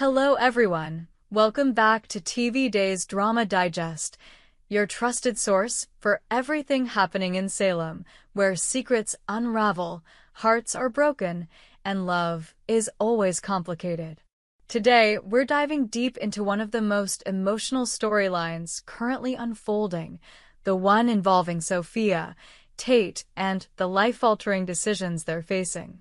Hello everyone, welcome back to TV Day's Drama Digest, your trusted source for everything happening in Salem, where secrets unravel, hearts are broken, and love is always complicated. Today, we're diving deep into one of the most emotional storylines currently unfolding, the one involving Sophia, Tate, and the life-altering decisions they're facing.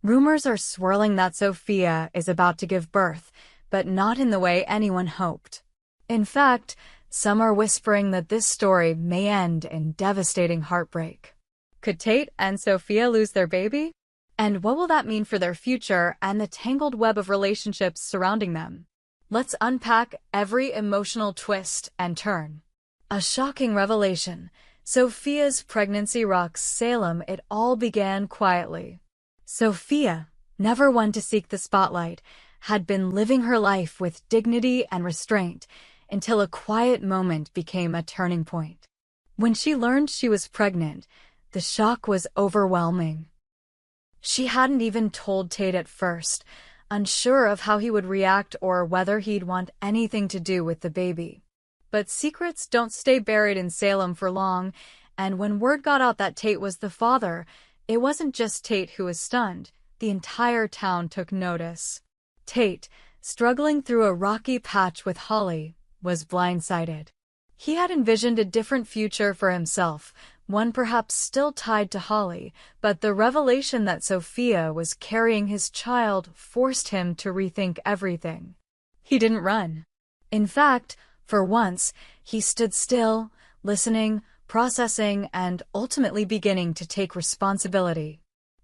Rumors are swirling that Sophia is about to give birth, but not in the way anyone hoped. In fact, some are whispering that this story may end in devastating heartbreak. Could Tate and Sophia lose their baby? And what will that mean for their future and the tangled web of relationships surrounding them? Let's unpack every emotional twist and turn. A shocking revelation. Sophia's pregnancy rocks Salem. It all began quietly. Sophia, never one to seek the spotlight, had been living her life with dignity and restraint until a quiet moment became a turning point. When she learned she was pregnant, the shock was overwhelming. She hadn't even told Tate at first, unsure of how he would react or whether he'd want anything to do with the baby. But secrets don't stay buried in Salem for long, and when word got out that Tate was the father, it wasn't just Tate who was stunned. The entire town took notice. Tate, struggling through a rocky patch with Holly, was blindsided. He had envisioned a different future for himself, one perhaps still tied to Holly, but the revelation that Sophia was carrying his child forced him to rethink everything. He didn't run. In fact, for once, he stood still, listening, processing, and ultimately beginning to take responsibility.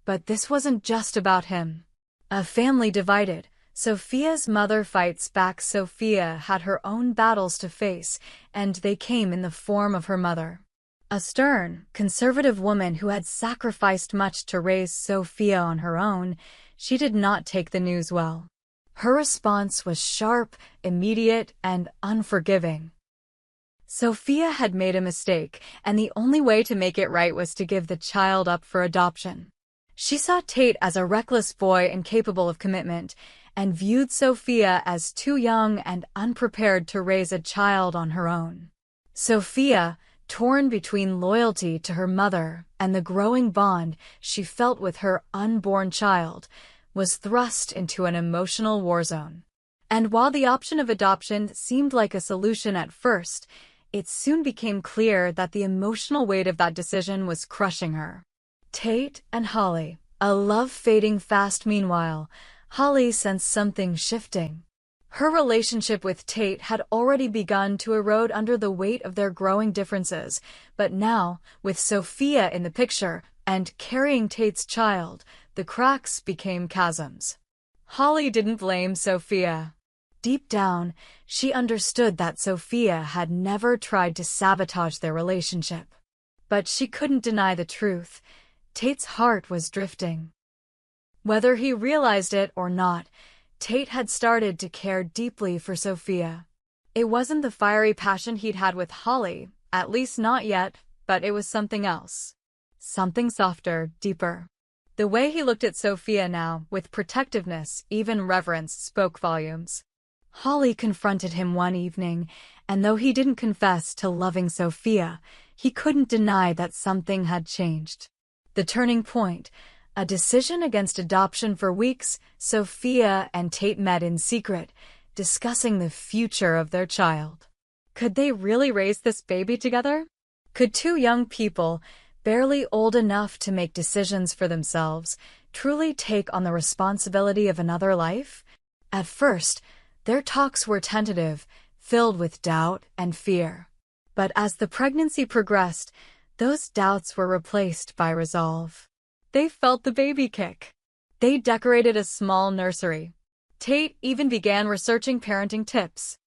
But this wasn't just about him. A family divided. Sophia's mother fights back. Sophia had her own battles to face, and they came in the form of her mother. A stern, conservative woman who had sacrificed much to raise Sophia on her own, she did not take the news well. Her response was sharp, immediate, and unforgiving. Sophia had made a mistake, and the only way to make it right was to give the child up for adoption. She saw Tate as a reckless boy incapable of commitment, and viewed Sophia as too young and unprepared to raise a child on her own. Sophia, torn between loyalty to her mother and the growing bond she felt with her unborn child, was thrust into an emotional war zone. And while the option of adoption seemed like a solution at first, it soon became clear that the emotional weight of that decision was crushing her. Tate and Holly, a love fading fast. Meanwhile, Holly sensed something shifting. Her relationship with Tate had already begun to erode under the weight of their growing differences, but now, with Sophia in the picture and carrying Tate's child, the cracks became chasms. Holly didn't blame Sophia. Deep down, she understood that Sophia had never tried to sabotage their relationship. But she couldn't deny the truth. Tate's heart was drifting. Whether he realized it or not, Tate had started to care deeply for Sophia. It wasn't the fiery passion he'd had with Holly, at least not yet, but it was something else. Something softer, deeper. The way he looked at Sophia now, with protectiveness, even reverence, spoke volumes. Holly confronted him one evening, and though he didn't confess to loving Sophia, he couldn't deny that something had changed. The turning point. A decision against adoption. For weeks, Sophia and Tate met in secret, discussing the future of their child. Could they really raise this baby together? Could two young people, barely old enough to make decisions for themselves, truly take on the responsibility of another life? At first, their talks were tentative, filled with doubt and fear. But as the pregnancy progressed, those doubts were replaced by resolve. They felt the baby kick. They decorated a small nursery. Tate even began researching parenting tips.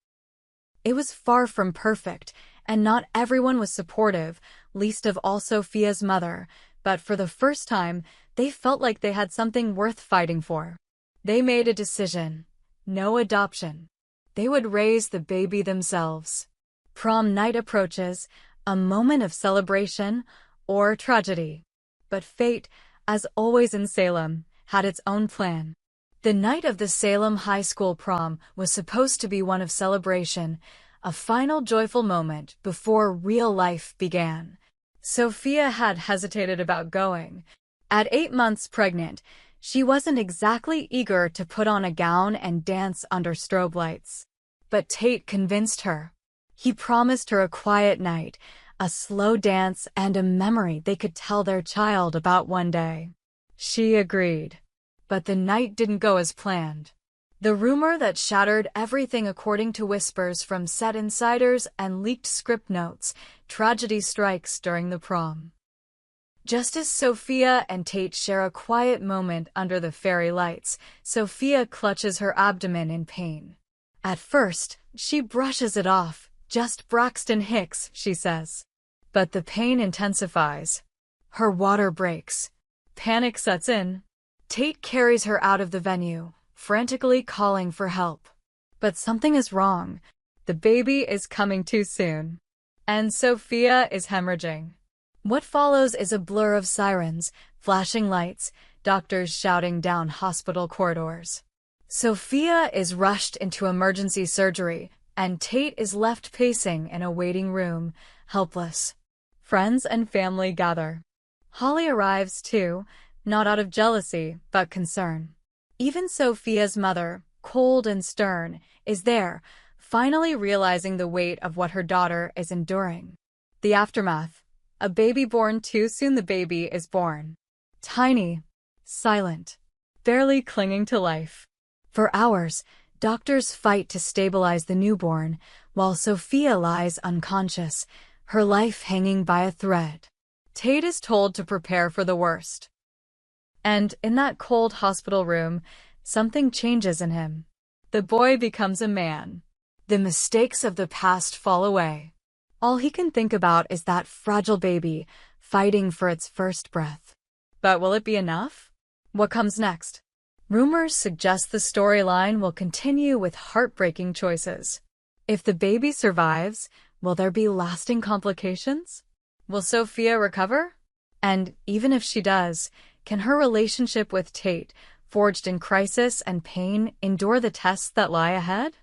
It was far from perfect, and not everyone was supportive, least of all Sophia's mother, but for the first time, they felt like they had something worth fighting for. They made a decision. No adoption. They would raise the baby themselves. Prom night approaches, a moment of celebration or tragedy. But fate, as always in Salem, had its own plan. The night of the Salem High School prom was supposed to be one of celebration, a final joyful moment before real life began. Sophia had hesitated about going. At 8 months pregnant, she wasn't exactly eager to put on a gown and dance under strobe lights. But Tate convinced her. He promised her a quiet night, a slow dance, and a memory they could tell their child about one day. She agreed. But the night didn't go as planned. The rumor that shattered everything, according to whispers from set insiders and leaked script notes, tragedy strikes during the prom. Just as Sophia and Tate share a quiet moment under the fairy lights, Sophia clutches her abdomen in pain. At first, she brushes it off. "Just Braxton Hicks," she says. But the pain intensifies. Her water breaks. Panic sets in. Tate carries her out of the venue, frantically calling for help. But something is wrong. The baby is coming too soon. And Sophia is hemorrhaging. What follows is a blur of sirens, flashing lights, doctors shouting down hospital corridors. Sophia is rushed into emergency surgery, and Tate is left pacing in a waiting room, helpless. Friends and family gather. Holly arrives too, not out of jealousy, but concern. Even Sophia's mother, cold and stern, is there, finally realizing the weight of what her daughter is enduring. The aftermath. A baby born too soon. The baby is born. Tiny, silent, barely clinging to life. For hours, doctors fight to stabilize the newborn, while Sophia lies unconscious, her life hanging by a thread. Tate is told to prepare for the worst. And in that cold hospital room, something changes in him. The boy becomes a man. The mistakes of the past fall away. All he can think about is that fragile baby, fighting for its first breath. But will it be enough? What comes next? Rumors suggest the storyline will continue with heartbreaking choices. If the baby survives, will there be lasting complications? Will Sophia recover? And even if she does, can her relationship with Tate, forged in crisis and pain, endure the tests that lie ahead?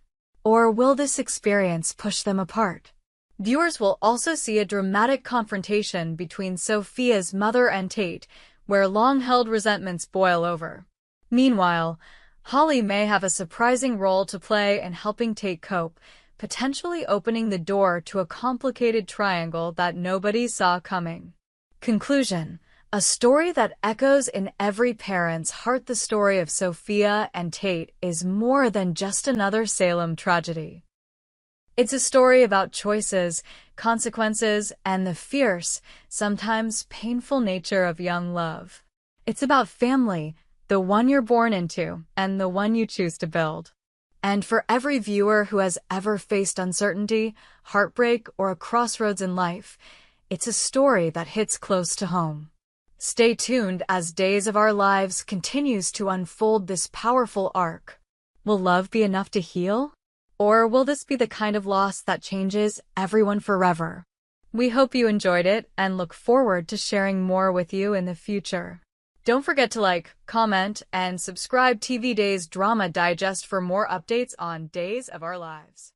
Or will this experience push them apart? Viewers will also see a dramatic confrontation between Sophia's mother and Tate, where long-held resentments boil over. Meanwhile, Holly may have a surprising role to play in helping Tate cope, potentially opening the door to a complicated triangle that nobody saw coming. Conclusion. A story that echoes in every parent's heart. The story of Sophia and Tate is more than just another Salem tragedy. It's a story about choices, consequences, and the fierce, sometimes painful nature of young love. It's about family, the one you're born into, and the one you choose to build. And for every viewer who has ever faced uncertainty, heartbreak, or a crossroads in life, it's a story that hits close to home. Stay tuned as Days of Our Lives continues to unfold this powerful arc. Will love be enough to heal? Or will this be the kind of loss that changes everyone forever? We hope you enjoyed it and look forward to sharing more with you in the future. Don't forget to like, comment, and subscribe TV Days Drama Digest for more updates on Days of Our Lives.